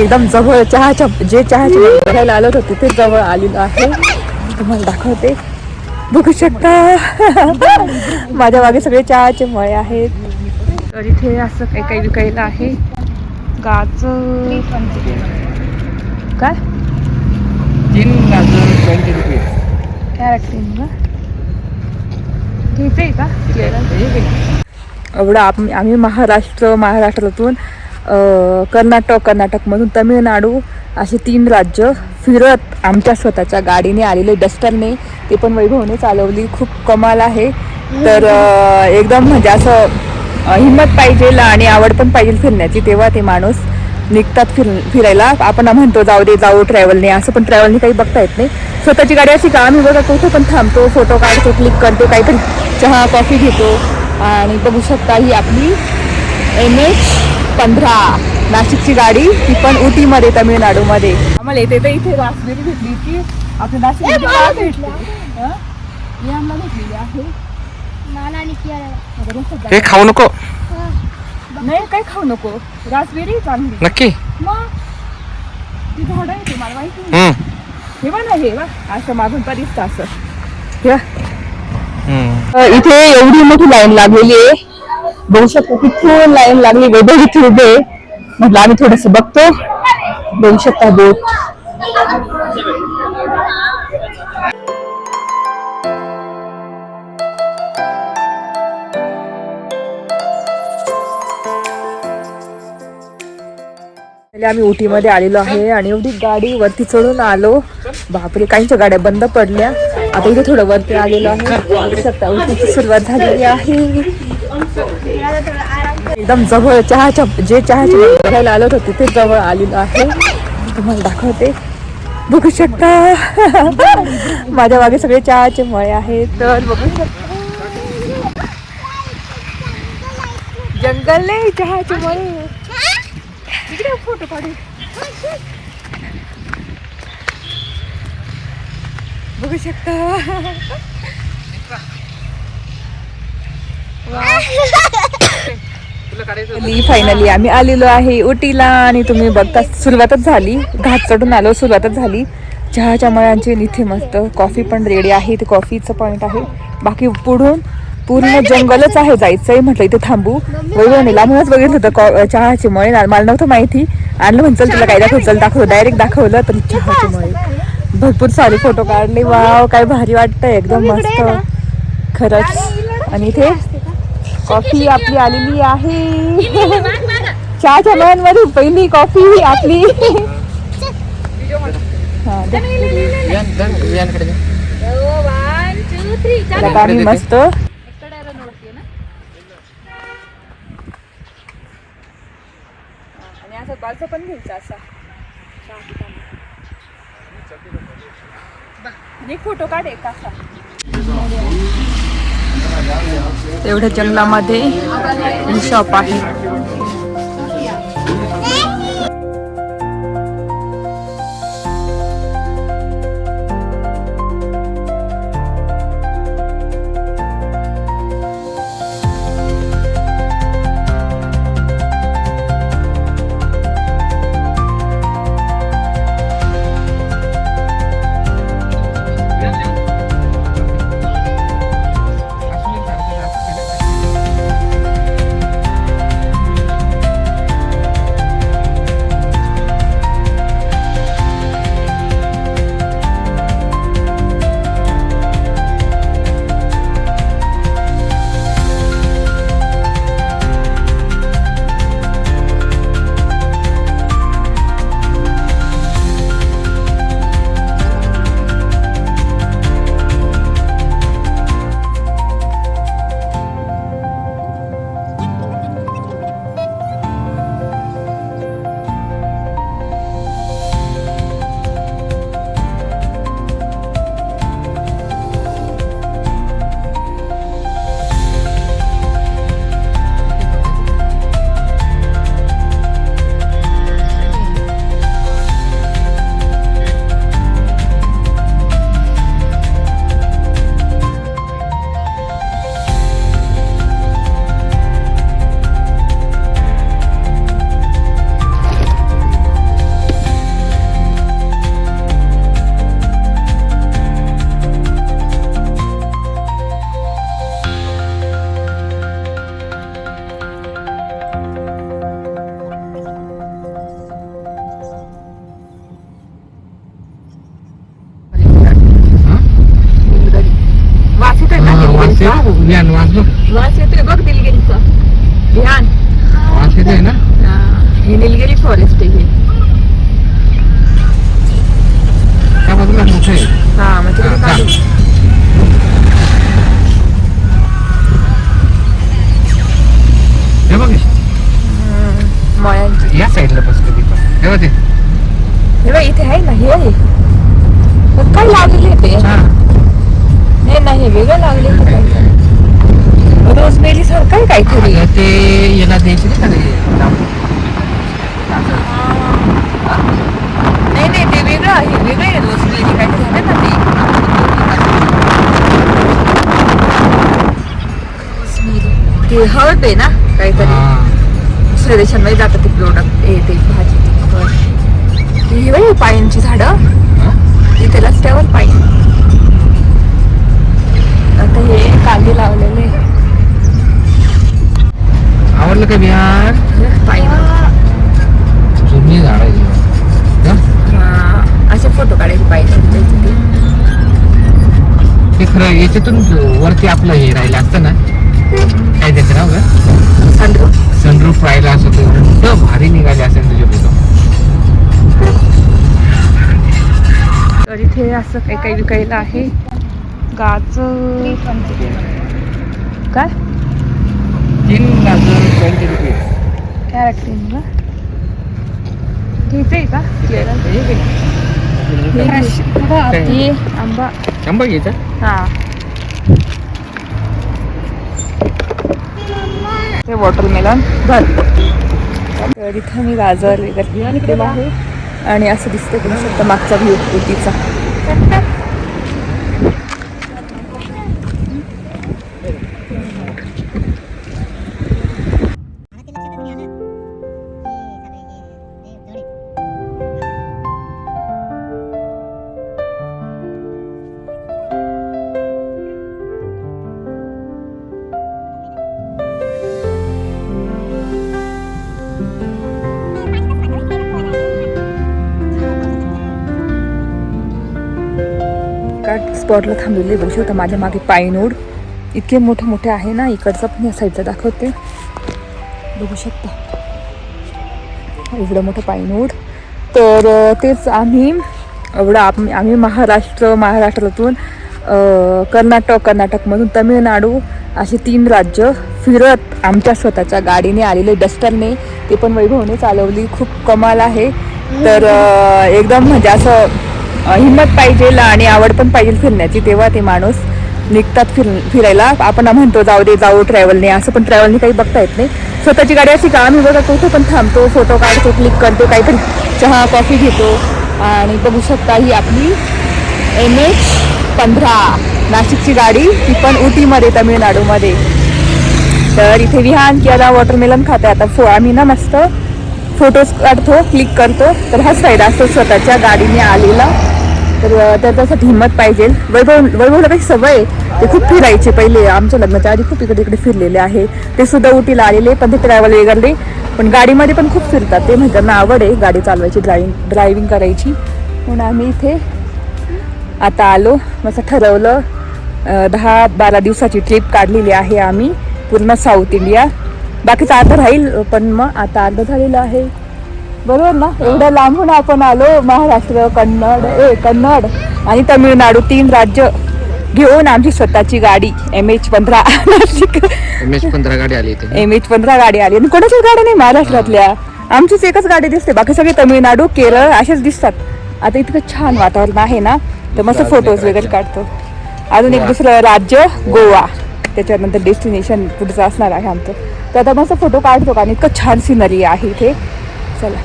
एकदम जवळ चहाच्या चहाची बघायला आलो होतो तिथे जवळ आलेलो आहे. तुम्हाला दाखवते, बघू शकता. माझ्या मागे सगळे चहाचे मळे आहेत. तर इथे असं काही काही विकायला आहे. गाजर काय 3 गाजर 20 रुपये. कॅरेट 3 का घ्यायचं आहे का? एवढं आम्ही महाराष्ट्रातून कर्नाटकमधून तामिळनाडू असे 3 राज्य फिरत आमच्या स्वतःच्या गाडीने आलेले, डस्टरने, ते पण वैभवने चालवली. खूप कमाल आहे. तर एकदम म्हणजे असं हिंमत पाहिजे आणि आवड पण पाहिजे फिरण्याची, तेव्हा ते माणूस निघतात फिरायला. आपण म्हणतो जाऊ ट्रॅव्हलने, असं पण ट्रॅव्हलने काही बघता येत नाही. स्वतःची गाडी अशी का आम्ही बघा कुठं पण थांबतो, फोटो काढतो, क्लिक करतो, काहीतरी चहा कॉफी घेतो. आणि बघू शकता ही आपली NH15 नाशिकची गाडी, ती पण उटीमध्ये तामिळनाडूमध्ये. आम्हाला येते तर इथे रासबेरी भेटली की आपल्या नाशिक भेटलेली आहे. हे खाऊ नको. नाही काय खाऊ नको, रासबेरी चांगली नक्की. मग ती झाड आहे, ते मला माहिती नाही. हे बघ ना, हे बघ असं मागून पण दिसतं असं. इथे एवढी मोठी लाईन लागलेली आहे, बघू शकतो. किती लाईन लागली, वेगळी इथे उभे. म्हटलं आम्ही थोडस बघतो. बघू शकता बोट. आम्ही उटीमध्ये आलेलो आहे आणि एवढी गाडी वरती चढून आलो. बापरे, काहींच्या गाड्या बंद पडल्या. आता इथे थोडं वरती आलेलो आहे. बघू शकता उटीची सुरुवात झालेली आहे. एकदम जवळ चहाची बघायला आलो होतो तिथे जवळ आलेलो आहे. तुम्हाला दाखवते, बघू शकता. माझ्या मागे सगळे चहाचे मळे आहेत. तर बघू शकता जंगल नाही, चहाचे मळे. इकडे फोटो काढू, बघू शकता. फायनली आम्ही आलेलो आहे उटीला. आणि तुम्ही बघता सुरुवातच झाली, घाट चढून आलो, सुरुवातच झाली चहाच्या मळ्यांची. इथे मस्त कॉफी पण रेडी आहे, ते कॉफीचं पॉइंट आहे. बाकी पुढून पूर्ण जंगलच आहे. जायचंय म्हटलं इथे थांबू. वैभवने लांबूनच बघितलं होतं चहाचे मळे, मला नव्हतं माहिती. आणलं म्हणलं चल तुला काय दाखव, डायरेक्ट दाखवलं तर चहाचे मळे. भरपूर सारे फोटो काढले. वाव, काय भारी वाटतंय, एकदम मस्त खरंच. आणि इथे कॉफी आपली आलेली आहे. चहाच्या मळ्यांमध्ये पहिली कॉफी आपली. आम्ही मस्त आणि असं बालचा पण घ्यायचा असा. एक फोटो काढ एक असा. एवढ्या जंगलामध्ये शॉप आहे. बियाण वाज बघ, वास येतोय बघ निलगिरीचा. ध्यान. वाज येतोय ना. हे निलगिरी फॉरेस्ट आहे. त्या बाजूला मोठं आहे. हा मग तिकडे हा, काढू. हे बघ मळ्यांची. या साईडला बस कधी पण हे बघ ते. हे बघ इथे आहे ना, हे आहे. पण काय लागले ते? हा. नाही नाही, हे वेगळं लागले. रोजमेरी सारखं आहे काहीतरी. अगं ते याला द्यायचे नाही का ते लांब. नाही नाही, ते वेगळं आहे. वेगळं आहे रोजमेरी काहीतरी आहे ना ते. ते हळद आहे ना काहीतरी. हा. दुसऱ्या देशांमध्ये जातात ते प्रोडक्ट, ते भाजी. ही बाई पाईनची झाडं. हा? इथे रस्त्यावर पाईन. आता हे कांदे लावलेले. आवडलं का बिहार? पाईन. जुनी झाड आहे हा? हा, असे फोटो काढायचे पाईन. ते खरं याच्यातून वरती आपलं हे राहिलं असतं ना, काय त्याचं नाव का, सनरूफ. सनरूफ राहिला असं तर भारी निघाले असेल तुझे फोटो. तर इथे असं काही काही विकायला आहे. गाजर काय? 3 गाजर 20 रुपये. कॅरेट का घ्यायचंय का? हे आंबा. आंबा घ्यायचा. हा, ते वॉटरमेलन भर. तर इथं मी गाजर वगैरे घेतलेलं आहे. आणि असं दिसतं की शकता मागचा व्ह्यू उटीचा. स्पॉटला थांबलेले बघू शकता. माझ्या मागे पाईनवड इतके मोठे मोठे आहे ना. इकडचा पण या साईडचा दाखवते, बघू शकता एवढं मोठं पाईनवड. तर तेच आम्ही आम्ही महाराष्ट्रातून कर्नाटकमधून तामिळनाडू असे 3 राज्य फिरत आमच्या स्वतःच्या गाडीने आलेले, डस्टरने. ते पण वैभवने चालवली. खूप कमाल आहे. तर एकदम म्हणजे असं हिंमत पाहिजे आणि आवड पण पाहिजे फिरण्याची, तेव्हा ते माणूस निघतात फिरायला. आपण म्हणतो जाऊ ट्रॅव्हलने, असं पण ट्रॅव्हलने काही बघता येत नाही. स्वतःची गाडी अशी का आम्ही बघा कुठे पण थांबतो, फोटो काढतो, क्लिक करतो, काहीतरी चहा कॉफी घेतो. आणि बघू शकता ही आपली MH15 नाशिकची गाडी, ती पण उटीमध्ये तामिळनाडूमध्ये. तर इथे विहान किंवा वॉटरमेलन खाते. आता आम्ही ना मस्त फोटोज काढतो, क्लिक करतो. तर हाच फायदा असतो स्वतःच्या गाडीने आलेला. तर त्याच्यासाठी हिंमत पाहिजे. वैभवला काही सवय आहे, ते खूप फिरायचे पहिले. आमच्या लग्नाच्या आधी खूप इकडे फिरलेले आहे. ते सुद्धा उटीला आलेले, पण ते ट्रॅव्हल वगैरे पण गाडीमध्ये पण खूप फिरतात. ते म्हणजे त्यांना आवड आहे गाडी चालवायची, ड्रायव्हिंग करायची. म्हणून आम्ही इथे आता आलो. मस्त ठरवलं 10-12 दिवसाची ट्रिप काढलेली आहे आम्ही, पूर्ण साऊथ इंडिया. बाकीचं अर्ध राहील, पण मग आता अर्ध झालेलं आहे. बरोबर ना. एवढ्या लांबून आपण आलो. महाराष्ट्र, कन्नड आणि तामिळनाडू 3 राज्य घेऊन आमची स्वतःची गाडी MH15 MH15 गाडी आली इथे. MH15 गाडी आली. आणि कोणाचीच गाडी नाही महाराष्ट्रातल्या, आमचीच एकच गाडी दिसते. बाकी सगळे तामिळनाडू, केरळ असेच दिसतात. आता इतकं छान वातावरण आहे ना, तर मस्त फोटोज वगैरे काढतो. अजून एक दुसरं राज्य गोवा, त्याच्यानंतर डेस्टिनेशन पुढचं असणार आहे आमचं. तर आता मस्त फोटो काढतो आणि इतकं छान सिनरी आहे इथे. चला.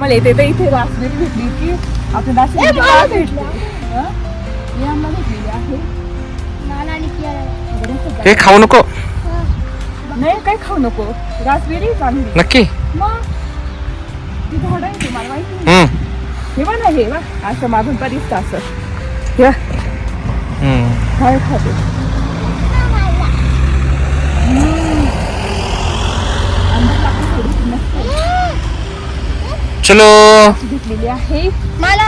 आम्हाला येते तर इथे रासबेरी भेटली की आपण रासबेरी भेटली ही आम्हाला भेटलेली आहे. हे खाऊ नको नाही काय खाऊ नको, रासबेरी चांगली. नक्की. मग ती झाड आहे तुम्हाला माहिती नाही. हे बघ ना, हे बघ असं मागून पण दिसतं असं. हे काय खाते चलो घेतलेली आहे. चला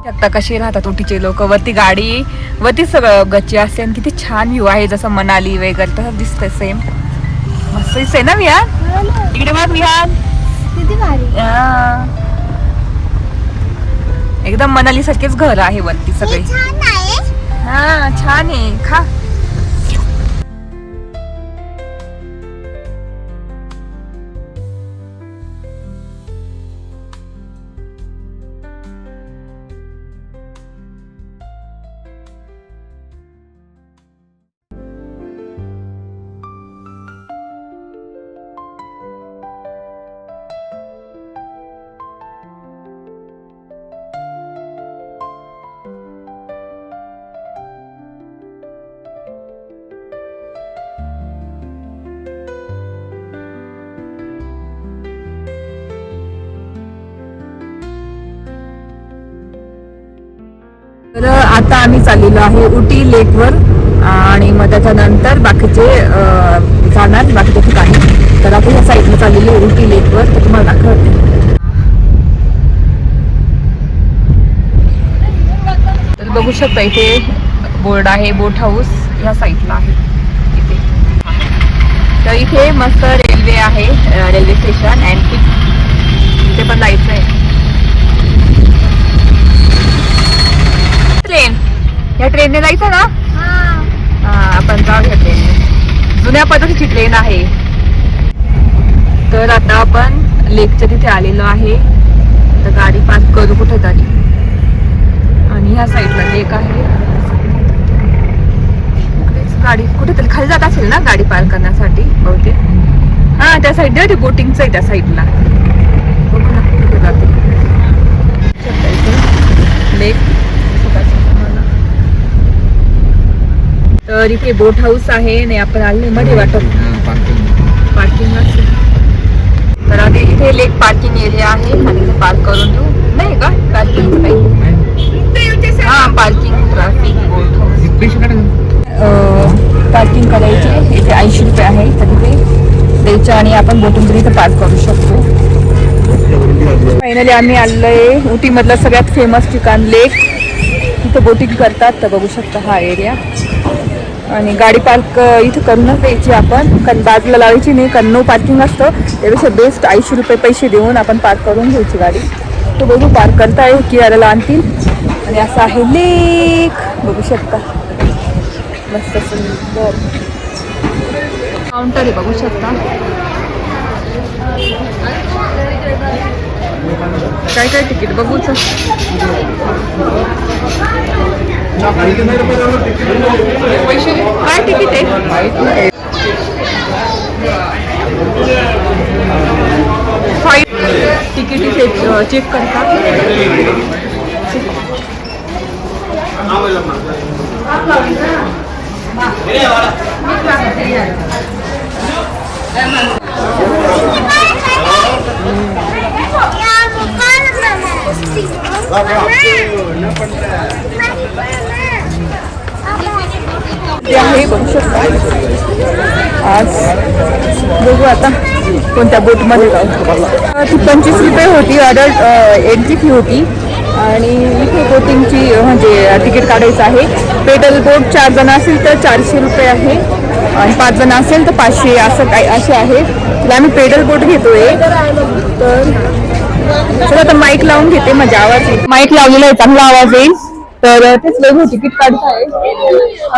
आता कशी राहतात ओटीचे लोक. वरती गाडी, वरती सगळं गच्ची असते आणि किती छान व्ह्यू आहे, जसं मनाली वगैरे तसं दिसतंय. सेम मस्त दिसतंय ना विहान. इकडे बघ विहान, किती भारी. एकदम मनाली सारखेच घर आहे वरती सगळे. हा छान आहे. खा. तर आता आम्ही चाललेलो आहे उटी लेकवर आणि मग त्याच्यानंतर बाकीचे जाणार बाकीच्या ठिकाणी. तर आपण या साईडला चाललेली आहे उटी लेकवर, तर तुम्हाला दाखवते. तर बघू शकता इथे बोर्ड आहे, बोट हाऊस या साईडला आहे इथे. तर इथे मस्त रेल्वे आहे, रेल्वे स्टेशन अँटिक, इथे पण जायचं आहे. ट्रेन, या ट्रेनने जायचं ना. हा आपण जाऊ या ट्रेनने. जुन्या पद्धतीची ट्रेन आहे. तर आता आपण लेकच्या तिथे आलेलो आहे. तर गाडी पार्क करू कुठेतरी आणि ह्या साईडला लेक आहे. गाडी कुठेतरी खाली जात असेल ना गाडी पार्क करण्यासाठी बहुतेक. हा त्या साईडला ते बोटिंगचं आहे त्या साईडला. बघू ना कुठे जाते लेक. तर इथे बोट हाऊस आहे आणि आपण आले मध्ये वाटत पार्किंग असेल. तर आधी इथे लेक पार्किंग एरिया आहे आणि इथे पार्क करून देऊ नाही का पार्किंग काही. हा पार्किंग ट्रॅफिक बोट हाऊस पार्किंग करायचे इथे 80 रुपये आहे. तर तिथे द्यायचे आणि आपण बोटिंग इथे पार्क करू शकतो. फायनली आम्ही आलोय उटी मधलं सगळ्यात फेमस ठिकाण लेक. इथे बोटिंग करतात. तर बघू शकता हा एरिया. आणि गाडी पार्क इथे करूनच द्यायची आपण, कारण बाजूला लावायची नाही, कारण नो पार्किंग असतं. त्यापेक्षा बेस्ट 80 रुपये पैसे देऊन आपण पार्क करून घ्यायची गाडी. तो बघू पार्क करताय की याला आणतील. आणि असं आहे लेक, बघू शकता मस्त सुंदर काउंटर आहे, बघू शकता. काय काय तिकीट बघूच. काय तिकीट आहे? 5 तिकीट इथे चेक करतात. आहे बघू शकता. आज बघू आता कोणत्या बोटमध्ये जाऊ. ती 25 रुपये होती अडल्ट एंट्री फी होती. आणि इथे बोटिंगची म्हणजे तिकीट काढायचं आहे. पेडल बोट 4 जण असेल तर 400 रुपये आहे आणि 5 जण असेल तर 500 असं काय असे आहे. तर आम्ही पेडल बोट घेतोय. तर चला आता माईक लावून घेते, म्हणजे आवाज येईल. माईक लावलेला आहे, चांगला आवाज येईल. तर तेच लोक तिकीट काढताय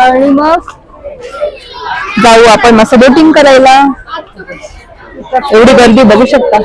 आणि मग जाऊ आपण मस्त बोटिंग करायला. एवढी गर्दी बघू शकता.